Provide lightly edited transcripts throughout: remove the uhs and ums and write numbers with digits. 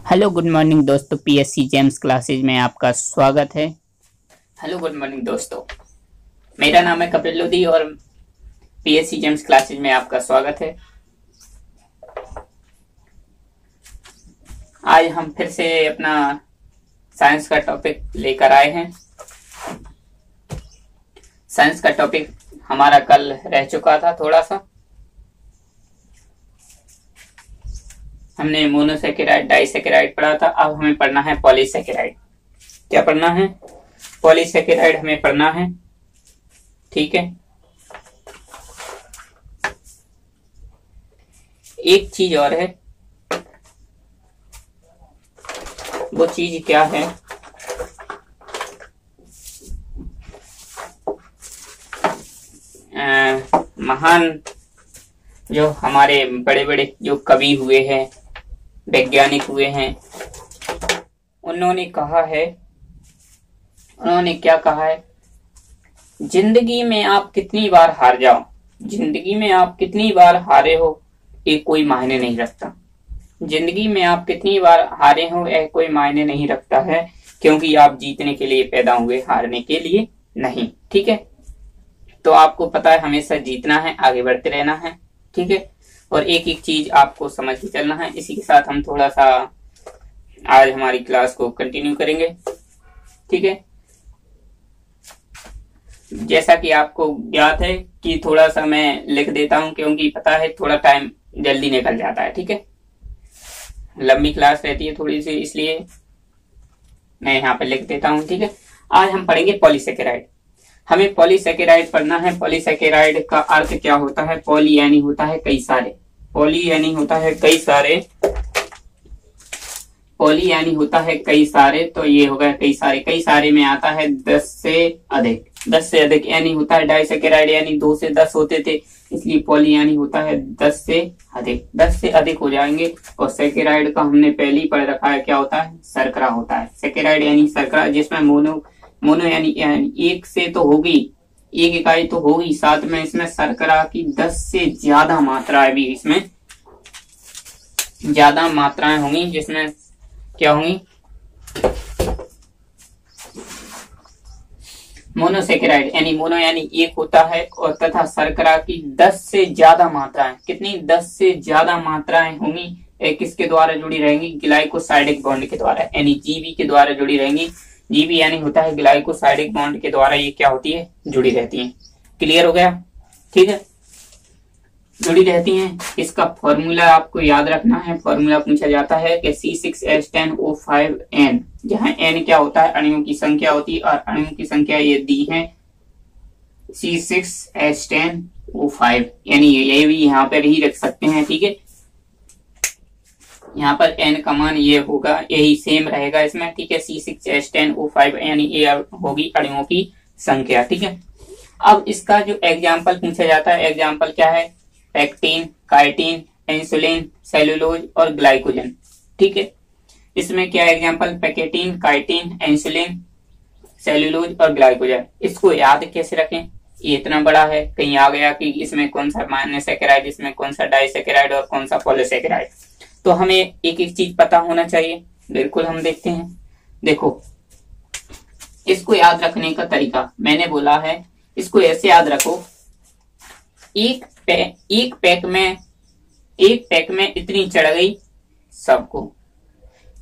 Hello good morning दोस्तों, PSC James classes में आपका स्वागत है। हेलो गुड मॉर्निंग दोस्तों, मेरा नाम है कपिल लोधी और पीएससी जेम्स क्लासेज में आपका स्वागत है। आज हम फिर से अपना साइंस का टॉपिक लेकर आए हैं। साइंस का टॉपिक हमारा कल रह चुका था। थोड़ा सा हमने मोनोसेकेराइड, डाइसेकेराइड पढ़ा था। अब हमें पढ़ना है पॉलीसेकेराइड। क्या पढ़ना है? पॉलीसेकेराइड हमें पढ़ना है। ठीक है। एक चीज और है, वो चीज क्या है? महान जो हमारे बड़े बड़े जो कवि हुए हैं, वैज्ञानिक हुए हैं, उन्होंने क्या कहा है? जिंदगी में आप कितनी बार हार जाओ, जिंदगी में आप कितनी बार हारे हो, ये कोई मायने नहीं रखता। जिंदगी में आप कितनी बार हारे हो, यह कोई मायने नहीं रखता है, क्योंकि आप जीतने के लिए पैदा हुए, हारने के लिए नहीं। ठीक है। तो आपको पता है हमेशा जीतना है, आगे बढ़ते रहना है। ठीक है। और एक एक चीज आपको समझ के चलना है। इसी के साथ हम थोड़ा सा आज हमारी क्लास को कंटिन्यू करेंगे। ठीक है। जैसा कि आपको ज्ञात है कि थोड़ा सा मैं लिख देता हूं, क्योंकि पता है थोड़ा टाइम जल्दी निकल जाता है। ठीक है। लंबी क्लास रहती है थोड़ी सी, इसलिए मैं यहाँ पे लिख देता हूं। ठीक है। आज हम पढ़ेंगे पॉलीसेकेराइड। हमें पॉलीसेकेराइड पढ़ना है। पॉलीसेकेराइड का अर्थ क्या होता है? पॉली यानी होता है कई सारे, पॉली यानी होता है कई सारे, पॉली यानी होता है कई सारे। तो ये हो गया कई सारे। कई सारे में आता है 10 से अधिक। 10 से अधिक यानी होता है डाइसेकेराइड, यानी 2 से 10 होते थे, इसलिए पॉली यानी होता है 10 से अधिक। 10 से अधिक हो जाएंगे। और सेकेराइड का हमने पहले ही पढ़ रखा है, क्या होता है? शर्करा होता है। सेकेराइड यानी शर्करा, जिसमें मोनो यानी एक से तो होगी, एक इकाई तो होगी, साथ में इसमें शर्करा की 10 से ज्यादा मात्राएं भी, इसमें ज्यादा मात्राएं होंगी, जिसमें क्या होंगी? मोनोसेकेराइड यानी मोनो यानी एक होता है, और तथा शर्करा की 10 से ज्यादा मात्राएं, कितनी? 10 से ज्यादा मात्राएं होंगी। किसके द्वारा जुड़ी रहेंगी? ग्लाइकोसाइडिक बॉन्ड के द्वारा, यानी जीबी के द्वारा जुड़ी रहेंगी। जीबी यानी होता है ग्लाइकोसाइडिक बॉन्ड के द्वारा ये क्या होती है? जुड़ी रहती है। क्लियर हो गया? ठीक है। जुड़ी रहती हैं। इसका फॉर्मूला आपको याद रखना है। फॉर्मूला पूछा जाता है कि C6H10O5N, जहां N क्या होता है? अणुओं की संख्या होती है, और अणुओं की संख्या ये दी है C6H10O5, यानी ये भी यहाँ पर ही रख सकते हैं। ठीक है। यहाँ पर N का मान ये होगा, यही सेम रहेगा इसमें। ठीक है। C6H10O5 यानी ये होगी अणुओं की संख्या। ठीक है। अब इसका जो एग्जाम्पल पूछा जाता है, एग्जाम्पल क्या है? पैक्टिन, काइटिन, इंसुलिन, सेलुलोज और ग्लाइकोजन। ठीक है। इसमें क्या example? Pachytene, chitin, insulin, cellulose और ग्लाइकोजन। इसको याद कैसे रखें? ये इतना बड़ा है, कहीं आ गया कि इसमें कौन सा मोनोसेकेराइड, इसमें कौन सा डाइसेकेराइड और कौन सा पॉलीसेकेराइड, तो हमें एक एक चीज पता होना चाहिए। बिल्कुल, हम देखते हैं। देखो, इसको याद रखने का तरीका मैंने बोला है, इसको ऐसे याद रखो। एक पैक में इतनी चढ़ गई सबको,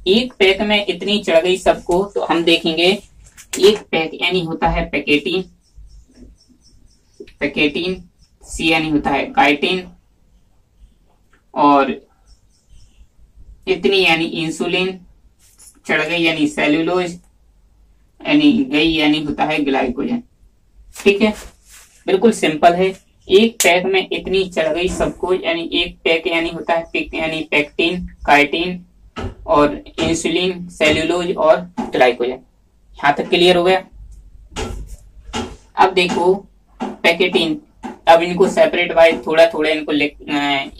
एक पैक में इतनी चढ़ गई सबको। तो हम देखेंगे एक पैक यानी होता है पैकेटिन, पैकेटिन। सी यानी होता है काइटिन, और इतनी यानी इंसुलिन, चढ़ गई यानी सेलुलोज, यानी गई यानी होता है ग्लाइकोजन। ठीक है। बिल्कुल सिंपल है। एक पैक में इतनी चढ़ गई सबको, यानी एक पैक यानी होता है यानी पैक्टिन, काइटिन और इंसुलिन, सेलुलोज और ग्लाइकोजन। यहां तक क्लियर हो गया? अब देखो पैकेटिन, अब इनको सेपरेट वाइज थोड़ा थोड़ा इनको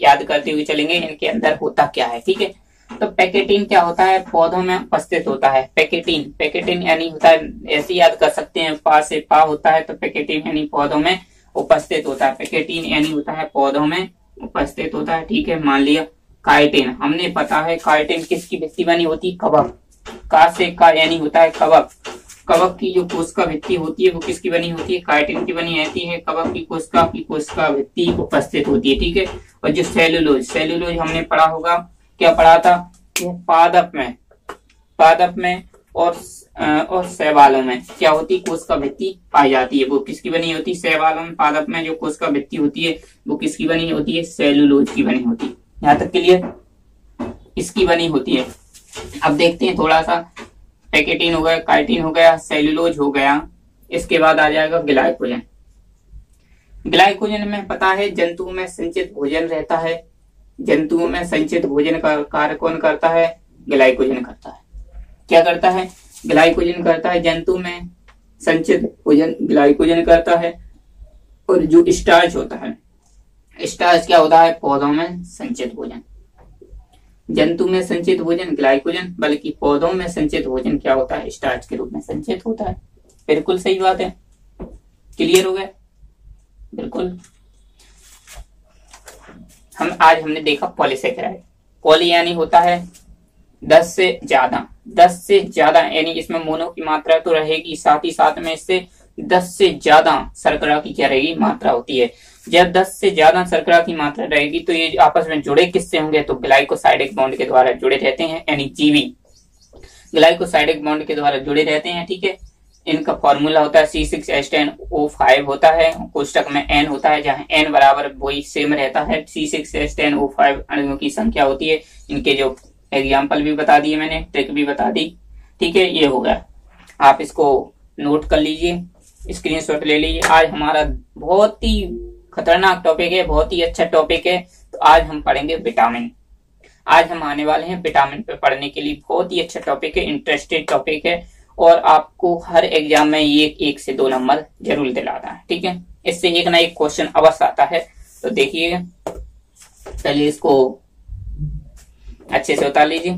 याद करते हुए चलेंगे, इनके अंदर होता क्या है। ठीक है। तो पैकेटिन क्या होता है? पौधों में उपस्थित होता है। पैकेटिन यानी होता है, ऐसे याद कर सकते हैं, पा से पा होता है, तो पैकेटिन यानी पौधों में उपस्थित होता है। पैकेटिन यानी होता है पौधों में उपस्थित होता है। ठीक है, मान लिया। काइटिन, हमने पता है काइटिन किसकी भित्ति बनी होती है? कवक। का से का यानी होता है कवक। कवक की जो कोशिका भित्ति होती है वो किसकी बनी होती है? काइटिन की बनी रहती है। कवक की कोशिका भित्ति उपस्थित होती है, ठीक है। और जो सेलुलोज, सेलुलोज हमने पढ़ा होगा, क्या पढ़ा था? पादप में और शैवालों में क्या होती है? कोशिका भित्ति पाई जाती है। वो किसकी बनी होती है? शैवालों में, पादप में जो कोशिका भित्ति होती है वो किसकी बनी होती है? सेलुलोज की बनी होती है। यहाँ तक क्लियर? इसकी बनी होती है। अब देखते हैं थोड़ा सा, पैकेटिन हो गया, काइटिन हो गया, सेलुलोज हो गया, इसके बाद आ जाएगा ग्लाइकोजन। ग्लाइकोजन में पता है जंतुओं में संचित भोजन रहता है। जंतुओं में संचित भोजन का कार्य कौन करता है? ग्लाइकोजन करता है। क्या करता है? ग्लाइकोजन करता है। जंतु में संचित भोजन ग्लाइकोजन करता है। और जो स्टार्च होता है, स्टार्च क्या होता है? पौधों में संचित भोजन। जंतु में संचित भोजन ग्लाइकोजन, बल्कि पौधों में संचित भोजन क्या होता है? स्टार्च के रूप में संचित होता है। बिल्कुल सही बात है। क्लियर हो गया? बिल्कुल। हमने देखा पॉलीसेकेराइड। पॉली यानी होता है 10 से ज्यादा, 10 से ज्यादा, यानी इसमें मोनो की मात्रा तो रहेगी, साथ ही साथ में इससे 10 से ज्यादा शर्करा की क्या रहेगी? मात्रा होती है। जब 10 से ज्यादा शर्करा की मात्रा रहेगी तो ये आपस में जुड़े किससे होंगे? तो ग्लाइकोसाइडिक बॉन्ड के द्वारा जुड़े रहते हैं, यानी जीवी ग्लाइकोसाइडिक बॉन्ड के द्वारा जुड़े रहते हैं, ठीक है। इनका फॉर्मूला होता है C6H10O5 होता है, कोष्टक में N होता है, जहां N बराबर वही सेम रहता है। C6H10O5 अणुओं की संख्या होती है। इनके जो एग्जाम्पल भी बता दिए मैंने, ट्रिक भी बता दी, ठीक है। ये हो गया, आप इसको नोट कर लीजिए, स्क्रीनशॉट ले लीजिए। आज हमारा बहुत ही खतरनाक टॉपिक है, बहुत ही अच्छा टॉपिक है। तो आज हम पढ़ेंगे विटामिन। आज हम आने वाले हैं विटामिन पे पढ़ने के लिए। बहुत ही अच्छा टॉपिक है, इंटरेस्टेड टॉपिक है, और आपको हर एग्जाम में ये 1 से 2 नंबर जरूर दिलाना है, ठीक है। इससे एक ना एक क्वेश्चन अवश्य आता है, तो देखिए पहले इसको अच्छे से उतार लीजिए।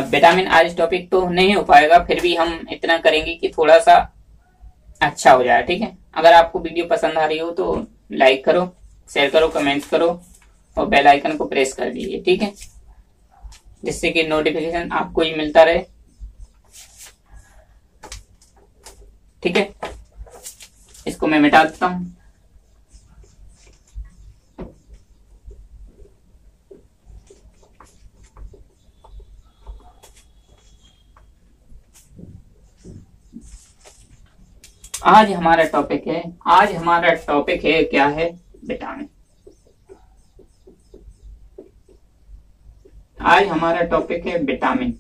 विटामिन आज टॉपिक तो नहीं हो पाएगा, फिर भी हम इतना करेंगे कि थोड़ा सा अच्छा हो जाए, ठीक है। अगर आपको वीडियो पसंद आ रही हो तो लाइक करो, शेयर करो, कमेंट्स करो और बेल आइकन को प्रेस कर दीजिए, ठीक है, जिससे कि नोटिफिकेशन आपको ही मिलता रहे, ठीक है। इसको मैं मिटा देता हूं। आज हमारा टॉपिक है क्या है? विटामिन। आज हमारा टॉपिक है विटामिन।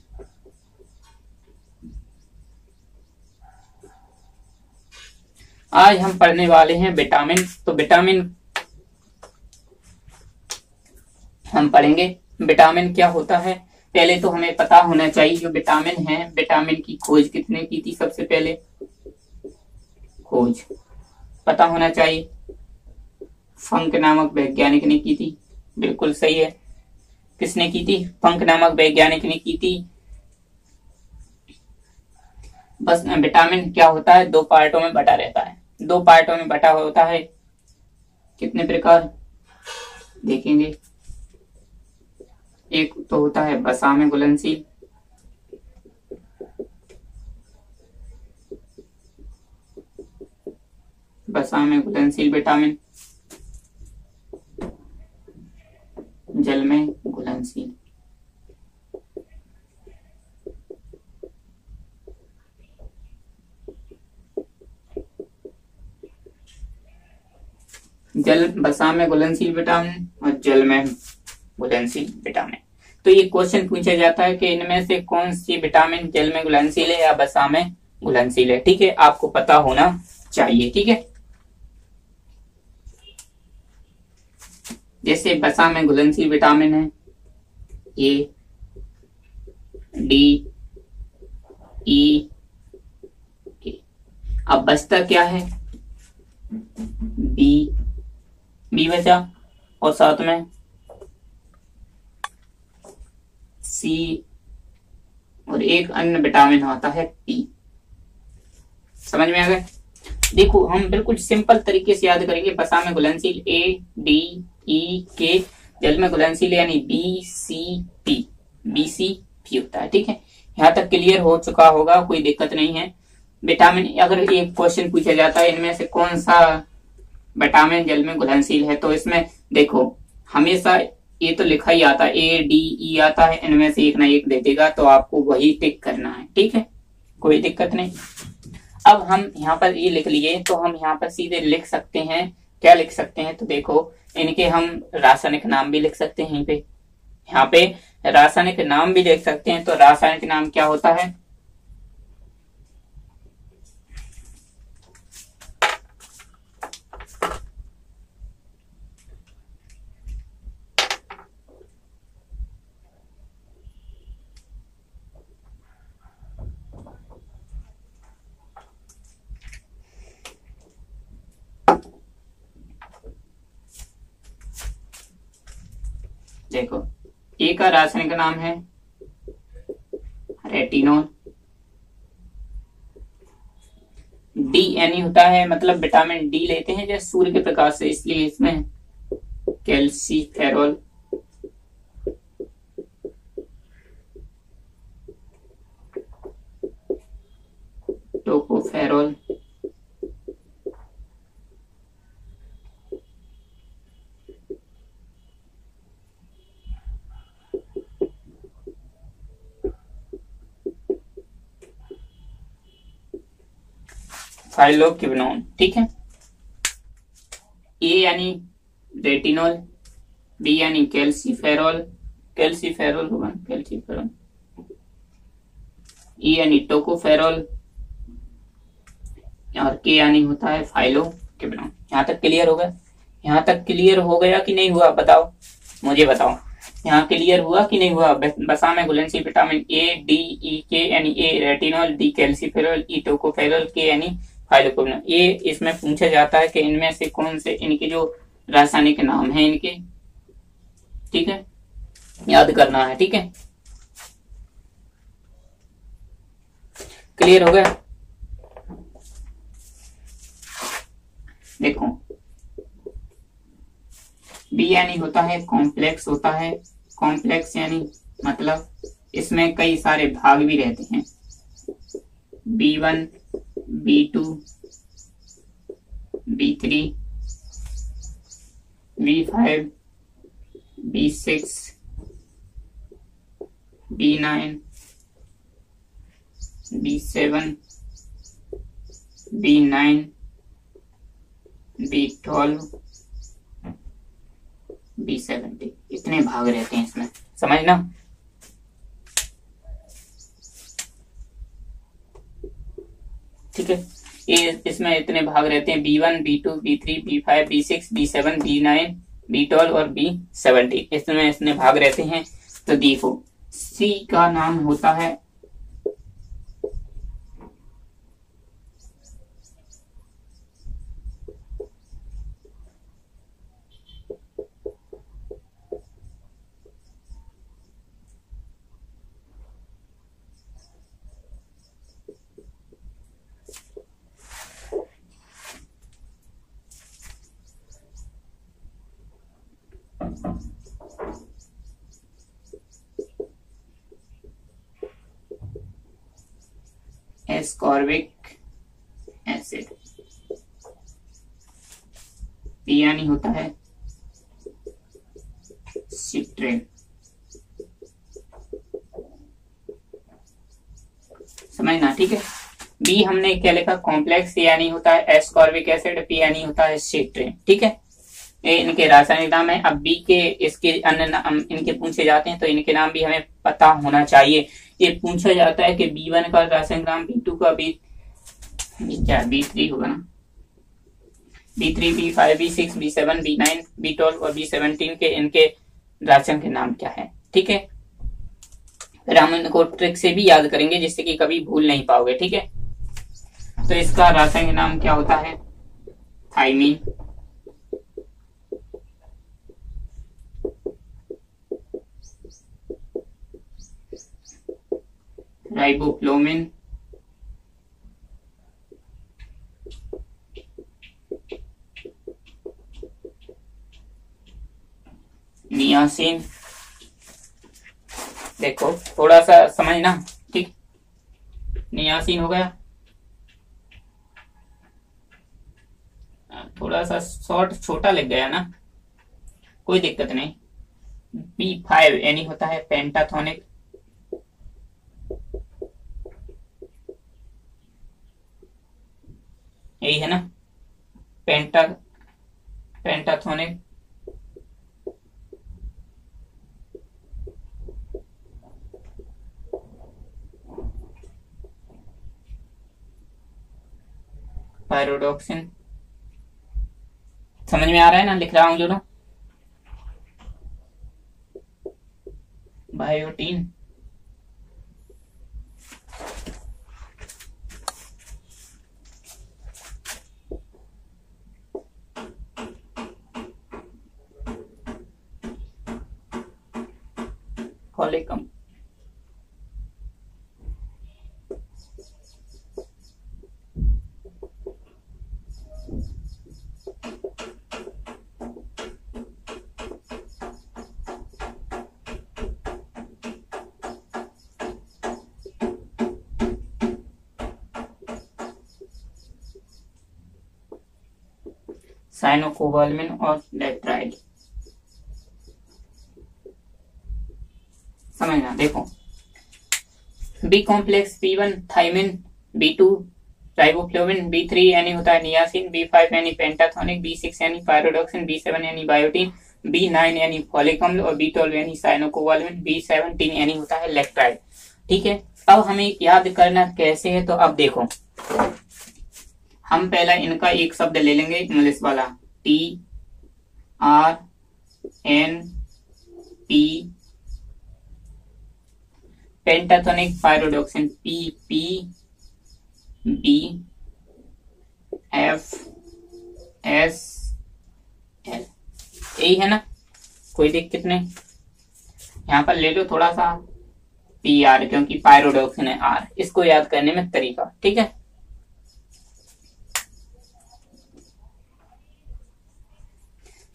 आज हम पढ़ने वाले हैं विटामिन। तो विटामिन हम पढ़ेंगे। विटामिन क्या होता है? पहले तो हमें पता होना चाहिए जो विटामिन है, विटामिन की खोज किसने की थी? सबसे पहले खोज पता होना चाहिए, फंक नामक वैज्ञानिक ने की थी। बिल्कुल सही है। किसने की थी? फंक नामक वैज्ञानिक ने की थी। बस विटामिन क्या होता है? 2 पार्टों में बटा रहता है। 2 पार्टों में बटा होता है। कितने प्रकार देखेंगे? एक तो होता है वसा में घुलनशील, वसा में घुलनशील विटामिन, जल में घुलनशील। वसा में घुलनशील विटामिन और जल में घुलनशील विटामिन। तो ये क्वेश्चन पूछा जाता है कि इनमें से कौन सी विटामिन जल में घुलनशील है या वसा में घुलनशील है, ठीक है। आपको पता होना चाहिए, ठीक है। जैसे वसा में घुलनशील विटामिन है ए, डी, ई, के। अब बचता क्या है? बी बचा, और साथ में सी, और एक अन्य विटामिन आता है पी। समझ में आ गया? देखो हम बिल्कुल सिंपल तरीके से याद करेंगे। वसा में घुलनशील ए, डी, ई, के। जल में घुलनशील यानी BCP होता है। ठीक है, यहाँ तक क्लियर हो चुका होगा, कोई दिक्कत नहीं है। विटामिन, अगर एक क्वेश्चन पूछा जाता है इनमें से कौन सा विटामिन जल में घुलनशील है, तो इसमें देखो हमेशा ये तो लिखा ही आता है, ADE आता है, इनमें से एक ना एक दे देगा, तो आपको वही टिक करना है। ठीक है, कोई दिक्कत नहीं। अब हम यहाँ पर ये लिख लिए, तो हम यहाँ पर सीधे लिख सकते हैं, क्या लिख सकते हैं, तो देखो इनके हम रासायनिक नाम भी लिख सकते हैं। यहाँ पे रासायनिक नाम भी लिख सकते हैं। तो रासायनिक नाम क्या होता है, देखो ए का रासायनिक नाम है रेटिनॉल। DNE होता है, मतलब विटामिन डी लेते हैं जैसे सूर्य के प्रकाश से, इसलिए इसमें कैल्सीफेरॉल। Tocopherol, phylloquinone. ठीक है, ए यानी रेटिनॉल, बी यानी कैल्सीफेरॉल, कैल्सीफेरॉल होगा कैल्सीफेरॉल, ई यानी टोकोफेरॉल, और के यानी होता है फाइलोक्विनोन। यहाँ तक क्लियर हो गया? यहाँ तक क्लियर हो गया कि नहीं हुआ, बताओ, मुझे बताओ, यहाँ क्लियर हुआ कि नहीं हुआ? वसा में घुलनशील विटामिन ADE, के यानी ए retinol, D calciferol, E tocopherol, के यानी फाइलोक्विनोन। ये इसमें पूछा जाता है कि इनमें से कौन से इनके जो रासायनिक नाम है इनके, ठीक है, याद करना है। ठीक है, क्लियर हो गया? देखो बी यानी होता है कॉम्प्लेक्स होता है, कॉम्प्लेक्स यानी मतलब इसमें कई सारे भाग भी रहते हैं, B1, B2, B3, B5, B6, B9, B7, B9, B12, B70, इतने भाग रहते हैं इसमें, समझना। ठीक है, ये इसमें इतने भाग रहते हैं, B1, B2, B3, B5, B6, B7, B9, B12 और B70, इसमें इतने भाग रहते हैं। तो देखो C का नाम होता है एस्कॉर्बिक एसिड। पी यानी होता है सिट्रेन, समझना। ठीक है, बी हमने क्या लिखा, कॉम्प्लेक्स, यानी होता है एस्कॉर्बिक एसिड, पी यानी होता है सिट्रेन। ठीक है, ये इनके रासायनिक नाम है। अब बी के इसके अन्य नाम इनके पूछे जाते हैं, तो इनके नाम भी हमें पता होना चाहिए। ये पूछा जाता है कि B1 का रासायनिक नाम, B2 का क्या B3 होगा ना, B3, B5, B6, B7, B9, B12 और B17 के इनके रासायनिक नाम क्या है। ठीक है, फिर हम इनको ट्रिक से भी याद करेंगे जिससे कि कभी भूल नहीं पाओगे। ठीक है, तो इसका रासायनिक नाम क्या होता है, थाइमीन, राइबोफ्लोविन, नियासिन, देखो थोड़ा सा समझना, ठीक। नियासिन हो गया, थोड़ा सा शॉर्ट छोटा लग गया ना, कोई दिक्कत नहीं। B5 यानी होता है पेंटाथोनिक, यही है ना, पेंटाथोनिक। पायरोडॉक्सिन, समझ में आ रहा है ना, लिख रहा हूं जो ना। बायोटीन, कॉलिकम, साइनोकोबाल्मिन और लेट्राइड। समझना, देखो B complex B1 thymine, B2 riboflavin, B3 यानी होता है नियासिन, B5 यानी पेंटाथोनिक, B6 यानी पायरोडॉक्सिन, B7 यानी बायोटीन, B9 यानी फॉलिक अम्ल और B12 यानी साइनोकोबाल्मिन, B17 यानी होता है लेक्ट्राइड। ठीक है, अब हमें याद करना कैसे है, तो अब देखो हम पहला इनका एक शब्द ले लेंगे इंग्लिश वाला, TRNP, पेंटाथोनिक पायरोडॉक्सिन PPBF, यही है ना, कोई दिक्कत नहीं। यहां पर ले लो थोड़ा सा PR, क्योंकि पायरोडॉक्सिन है R, इसको याद करने में तरीका, ठीक है।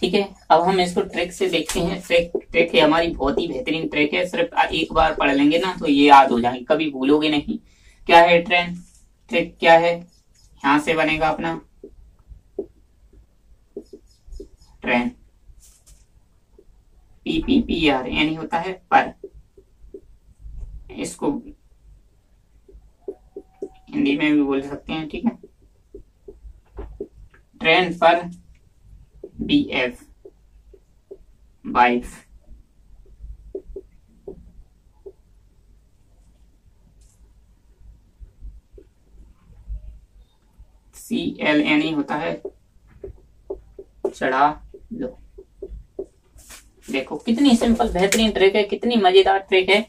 ठीक है, अब हम इसको ट्रिक से देखते हैं। ट्रिक है हमारी बहुत ही बेहतरीन ट्रिक है, सिर्फ एक बार पढ़ लेंगे ना तो ये याद हो जाएगी, कभी भूलोगे नहीं। क्या है ट्रिक क्या है, यहां से बनेगा अपना ट्रेन, PPPR यानी होता है पर, इसको हिंदी में भी बोल सकते हैं, ठीक है। ट्रेन पर BF, वाइफ, CL यानी होता है चढ़ा लो। देखो कितनी सिंपल बेहतरीन ट्रिक है, कितनी मजेदार ट्रिक है।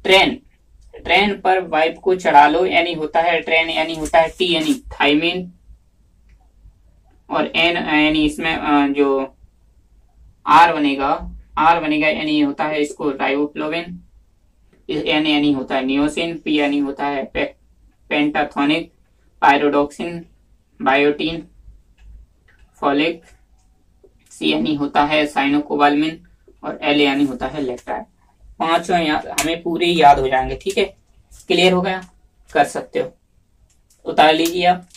ट्रेन पर वाइफ को चढ़ा लो यानी होता है ट्रेन, यानी होता है T यानी थाइमिन, और N यानी इसमें जो R बनेगा यानी होता है इसको राइबोफ्लोविन, N यानी होता है नियोसिन, P यानी होता है pantothenic, pyridoxine, biotin, folic, C यानी होता है साइनोकोबाल्मिन और L यानी होता है लेक्ट्राइड। पांचों हमें पूरे याद हो जाएंगे, ठीक है। क्लियर हो गया, कर सकते हो, उतार लीजिए आप।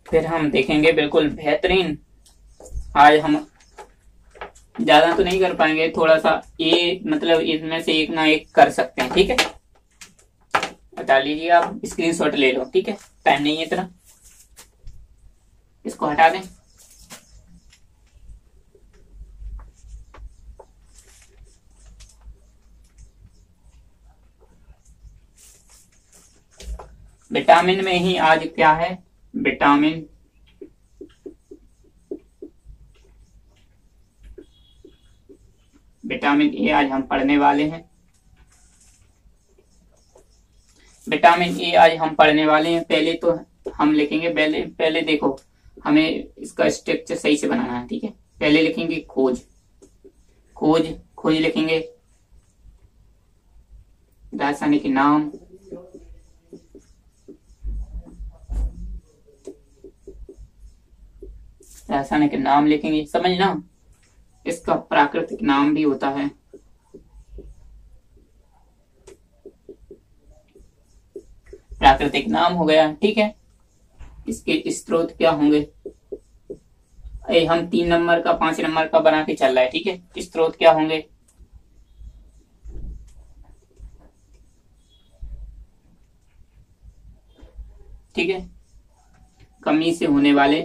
फिर हम देखेंगे बिल्कुल बेहतरीन, आज हम ज्यादा तो नहीं कर पाएंगे, थोड़ा सा ये मतलब इसमें से एक ना एक कर सकते हैं, ठीक है। बता लीजिए आप, स्क्रीनशॉट ले लो, ठीक है, टाइम नहीं है इतना, इसको हटा दें। विटामिन में ही आज क्या है, विटामिन ए आज हम पढ़ने वाले हैं। विटामिन ए आज हम पढ़ने वाले हैं। पहले तो हम लिखेंगे, पहले देखो हमें इसका स्ट्रक्चर सही से बनाना है, ठीक है। पहले लिखेंगे खोज लिखेंगे, रासायनिक नाम, रासायनिक नाम लिखेंगे, समझना इसका प्राकृतिक नाम भी होता है। प्राकृतिक नाम हो गया, ठीक है। इसके स्रोत क्या होंगे, हम 3 नंबर का 5 नंबर का बना के चल रहा है, ठीक है। स्रोत क्या होंगे, ठीक है। कमी से होने वाले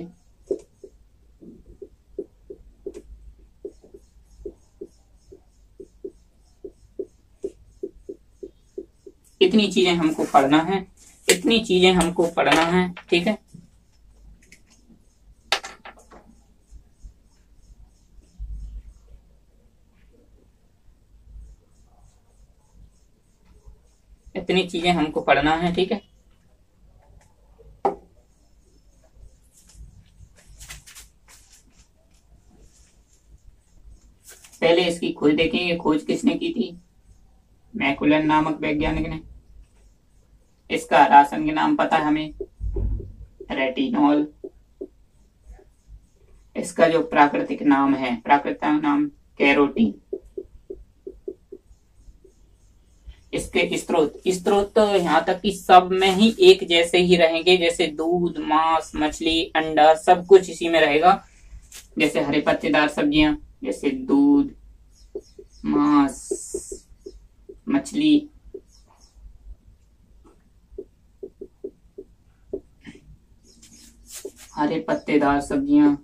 इतनी चीजें हमको पढ़ना है, इतनी चीजें हमको पढ़ना है, ठीक है। इतनी चीजें हमको पढ़ना है, ठीक है। पहले इसकी खोज देखेंगे, खोज किसने की थी, मैकुलन नामक वैज्ञानिक ने। इसका रासायनिक नाम पता है हमें, रेटिनॉल। इसका जो प्राकृतिक नाम है, प्राकृतिक नाम कैरोटीन। इसके स्रोत तो यहाँ तक कि सब में ही एक जैसे ही रहेंगे, जैसे दूध, मांस, मछली, अंडा, सब कुछ इसी में रहेगा। जैसे हरे पत्तेदार सब्जियां, जैसे दूध, मांस, मछली, हरे पत्तेदार सब्जियां,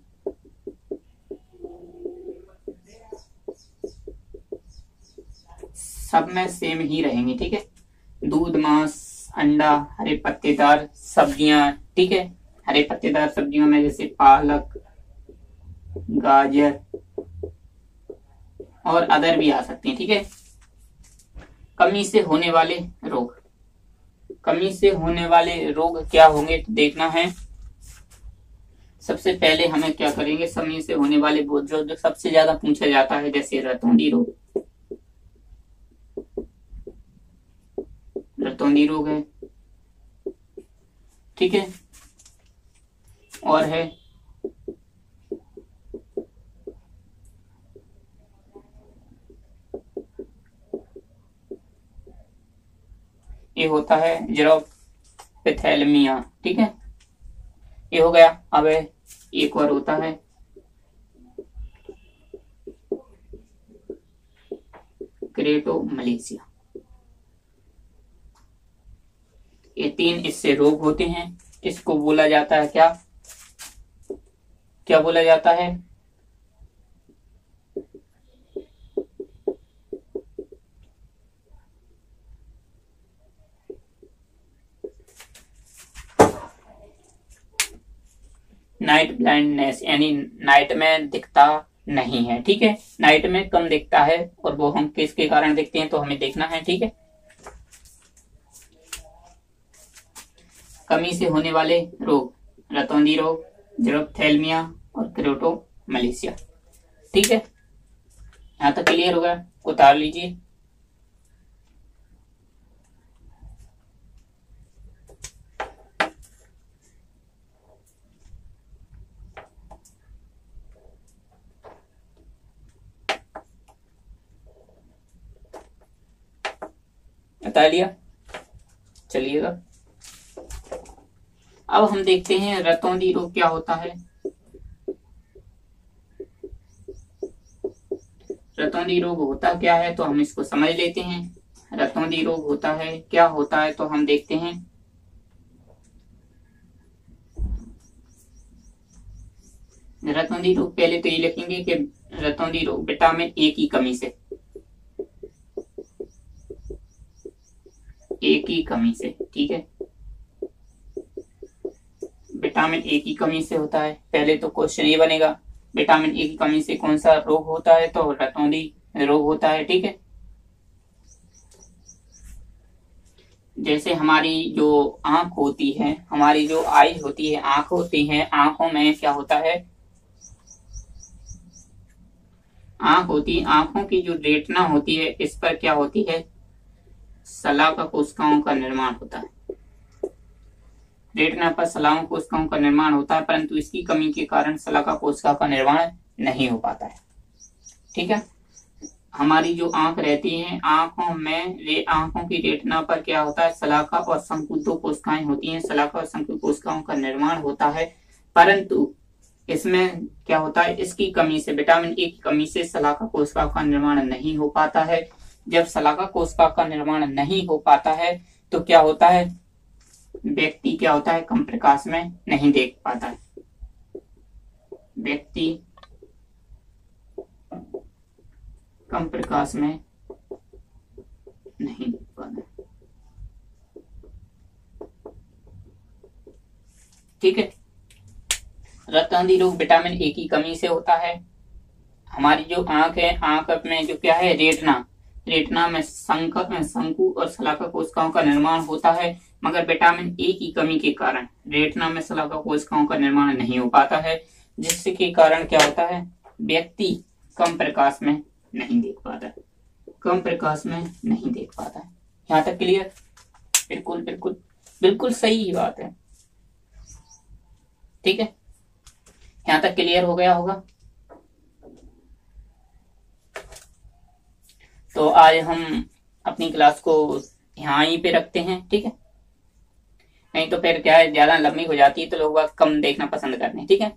सब में सेम ही रहेंगी, ठीक है। दूध, मांस, अंडा, हरे पत्तेदार सब्जियां, ठीक है। हरे पत्तेदार सब्जियों में जैसे पालक, गाजर और अदर भी आ सकती हैं, ठीक है। कमी से होने वाले रोग, कमी से होने वाले रोग क्या होंगे तो देखना है। सबसे पहले हमें क्या करेंगे, कमी से होने वाले जो सबसे ज्यादा पूछा जाता है, जैसे रतौंधी रोग, रतौंधी रोग है, ठीक है। और है ये होता है ज़ीरोपैथेलमिया, ठीक है। ये हो गया। अब एक और होता है क्रेटोमलेशिया। ये 3 इससे रोग होते हैं। इसको बोला जाता है क्या, क्या बोला जाता है, नाइट ब्लाइंडनेस, यानी नाइट में दिखता नहीं है, ठीक है। नाइट में कम दिखता है, और वो हम किसके कारण दिखते हैं तो हमें देखना है, ठीक है। कमी से होने वाले रोग, रतौंधी रोग, ज़ीरोपैथेलमिया और क्रेटोमलेशिया, ठीक है। यहां तक क्लियर होगा, उतार लीजिए। बता लिया, चलिएगा। अब हम देखते हैं रतौंधी रोग क्या होता है। रतौंधी रोग होता क्या है तो हम इसको समझ लेते हैं। रतौंधी रोग होता है, क्या होता है तो हम देखते हैं। रतौंधी रोग पहले तो ये लिखेंगे कि रतौंधी रोग विटामिन ए की कमी से, ए की कमी से, ठीक है। विटामिन ए की कमी से होता है। पहले तो क्वेश्चन ये बनेगा, विटामिन ए की कमी से कौन सा रोग होता है तो रतौंधी रोग होता है, ठीक है। जैसे हमारी जो आंख होती है, हमारी जो आईज होती है, आंख होती है, आंखों में क्या होता है, आंख होती, आंखों की जो रेटिना होती है, इस पर क्या होती है, शलाका कोशिकाओं का निर्माण होता है। रेटिना पर शलाका कोशिकाओं का निर्माण होता है, परंतु इसकी कमी के कारण शलाका कोशिका का निर्माण नहीं हो पाता है। ठीक है, हमारी जो आंख रहती है, आंखों में आंखों की रेटिना पर क्या होता है, शलाका और शंकु दो कोशिकाएं होती हैं। शलाका और शंकु कोशिकाओं का निर्माण होता है, परंतु इसमें क्या होता है, इसकी कमी से, विटामिन ए की कमी से शलाका कोशिका का निर्माण नहीं हो पाता है। जब शलाका कोशिका का निर्माण नहीं हो पाता है तो क्या होता है, व्यक्ति क्या होता है, कम प्रकाश में नहीं देख पाता है। व्यक्ति कम प्रकाश में नहीं देख पाता। ठीक है, रक्तांधी रोग विटामिन ए की कमी से होता है। हमारी जो आंख है, आंख में जो क्या है, रेटिना में शंकु और शलाका कोशिकाओं का निर्माण होता है, मगर विटामिन ए की कमी के कारण रेटिना में शलाका कोशिकाओं का निर्माण नहीं हो पाता है, जिसके कारण क्या होता है, व्यक्ति कम प्रकाश में नहीं देख पाता है, कम प्रकाश में नहीं देख पाता है। यहाँ तक क्लियर? बिल्कुल बिल्कुल बिल्कुल सही बात है। ठीक है, यहाँ तक क्लियर हो गया होगा। तो आज हम अपनी क्लास को यहाँ ही पे रखते हैं। ठीक है, नहीं तो फिर क्या है, ज्यादा लंबी हो जाती है तो लोग कम देखना पसंद करते हैं। ठीक है,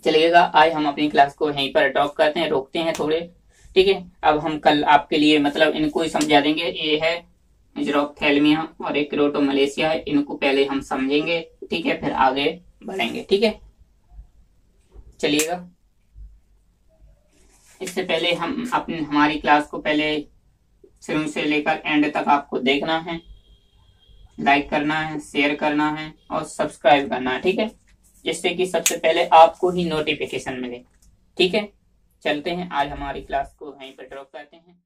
चलिएगा, आज हम अपनी क्लास को यहीं पर ड्रॉप करते हैं, रोकते हैं थोड़े। ठीक है, अब हम कल आपके लिए मतलब इनको ही समझा देंगे। ये है ज़ीरोफ्थैल्मिया और एक केरोटोमलेशिया है, इनको पहले हम समझेंगे। ठीक है, फिर आगे बढ़ेंगे। ठीक है, चलिएगा। इससे पहले हम हमारी क्लास को पहले शुरू से लेकर एंड तक आपको देखना है, लाइक करना है, शेयर करना है और सब्सक्राइब करना है। ठीक है, जिससे कि सबसे पहले आपको ही नोटिफिकेशन मिले। ठीक है, चलते हैं, आज हमारी क्लास को वहीं पर ड्रॉप करते हैं।